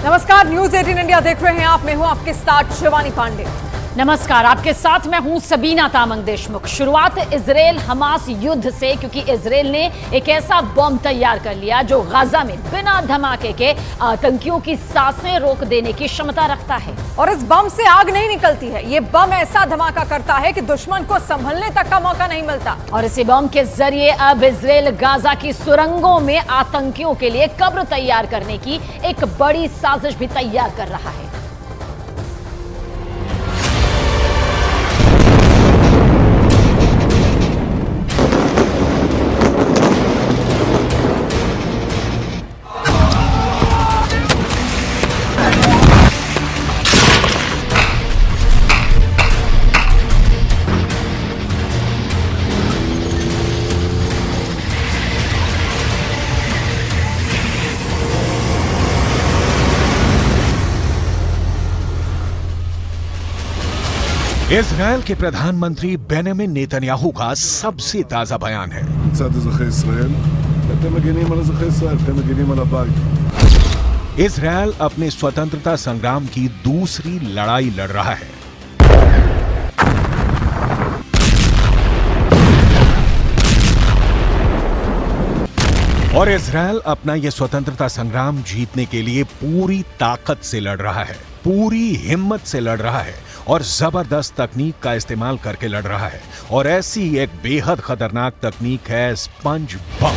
नमस्कार, news 18 India देख रहे हैं आप। मैं हूं आपके साथ शिवानी पांडे। नमस्कार, आपके साथ मैं हूं सबीना तामंग देशमुख। शुरुआत इजराइल हमास युद्ध से, क्योंकि इजराइल ने एक ऐसा बम तैयार कर लिया जो गाजा में बिना धमाके के आतंकियों की सांसें रोक देने की क्षमता रखता है। और इस बम से आग नहीं निकलती है, ये बम ऐसा धमाका करता है कि दुश्मन को संभलने तक का मौका नहीं मिलता। और इसी बम के जरिए अब इजराइल गाजा की सुरंगों में आतंकियों के लिए कब्र तैयार करने की एक बड़ी साजिश भी तैयार कर रहा है। इजरायल के प्रधानमंत्री बेंजामिन नेतन्याहू का सबसे ताजा बयान है। इजरायल अपने स्वतंत्रता संग्राम की दूसरी लड़ाई लड़ रहा है। और इजरायल अपना यह स्वतंत्रता संग्राम जीतने के लिए पूरी ताकत से लड़ रहा है, पूरी हिम्मत से लड़ रहा है और जबरदस्त तकनीक का इस्तेमाल करके लड़ रहा है। और ऐसी एक बेहद खतरनाक तकनीक है स्पंज बम।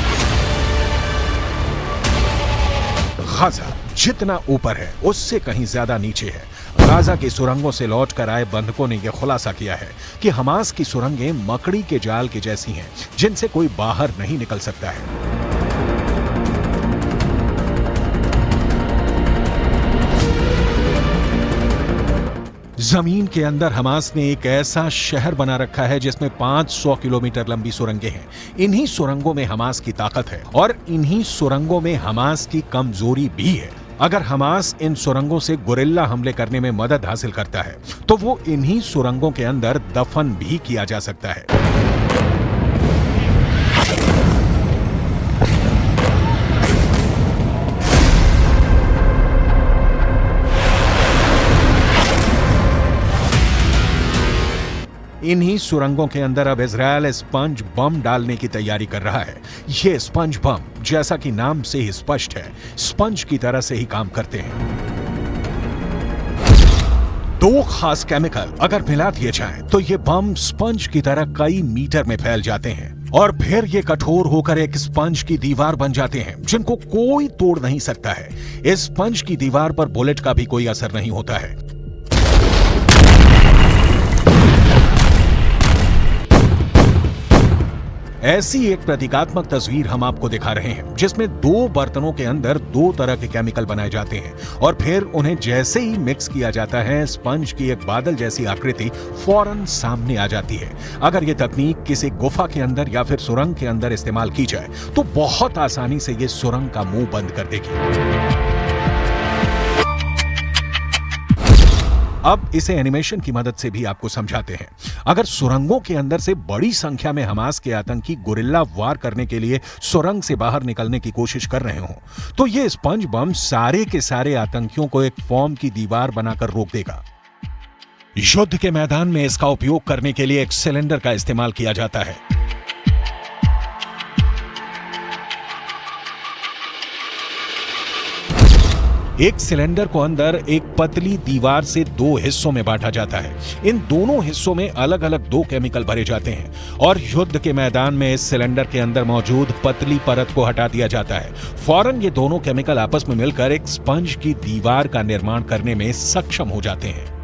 गाजा जितना ऊपर है उससे कहीं ज्यादा नीचे है। गाजा की सुरंगों से लौटकर आए बंधकों ने यह खुलासा किया है कि हमास की सुरंगें मकड़ी के जाल की जैसी हैं, जिनसे कोई बाहर नहीं निकल सकता है। जमीन के अंदर हमास ने एक ऐसा शहर बना रखा है जिसमें 500 किलोमीटर लंबी सुरंगें हैं। इन्हीं सुरंगों में हमास की ताकत है और इन्हीं सुरंगों में हमास की कमजोरी भी है। अगर हमास इन सुरंगों से गुरिल्ला हमले करने में मदद हासिल करता है तो वो इन्हीं सुरंगों के अंदर दफन भी किया जा सकता है। इन्हीं सुरंगों के अंदर अब इजरायल स्पंज बम डालने की तैयारी कर रहा है। ये स्पंज बम, जैसा कि नाम से ही स्पष्ट है, स्पंज की तरह से ही काम करते हैं। दो खास केमिकल अगर मिला दिए जाएं, तो ये बम स्पंज की तरह कई मीटर में फैल जाते हैं और फिर ये कठोर होकर एक स्पंज की दीवार बन जाते हैं जिनको कोई तोड़ नहीं सकता है। इस स्पंज की दीवार पर बुलेट का भी कोई असर नहीं होता है। ऐसी एक प्रतीकात्मक तस्वीर हम आपको दिखा रहे हैं जिसमें दो बर्तनों के अंदर दो तरह के केमिकल बनाए जाते हैं और फिर उन्हें जैसे ही मिक्स किया जाता है, स्पंज की एक बादल जैसी आकृति फौरन सामने आ जाती है। अगर यह तकनीक किसी गुफा के अंदर या फिर सुरंग के अंदर इस्तेमाल की जाए तो बहुत आसानी से यह सुरंग का मुंह बंद कर देगी। अब इसे एनिमेशन की मदद से भी आपको समझाते हैं। अगर सुरंगों के अंदर से बड़ी संख्या में हमास के आतंकी गुरिल्ला वार करने के लिए सुरंग से बाहर निकलने की कोशिश कर रहे हो तो यह स्पंज बम सारे के सारे आतंकियों को एक फॉर्म की दीवार बनाकर रोक देगा। युद्ध के मैदान में इसका उपयोग करने के लिए एक सिलेंडर का इस्तेमाल किया जाता है। एक सिलेंडर को अंदर एक पतली दीवार से दो हिस्सों में बांटा जाता है। इन दोनों हिस्सों में अलग अलग दो केमिकल भरे जाते हैं और युद्ध के मैदान में इस सिलेंडर के अंदर मौजूद पतली परत को हटा दिया जाता है। फौरन ये दोनों केमिकल आपस में मिलकर एक स्पंज की दीवार का निर्माण करने में सक्षम हो जाते हैं।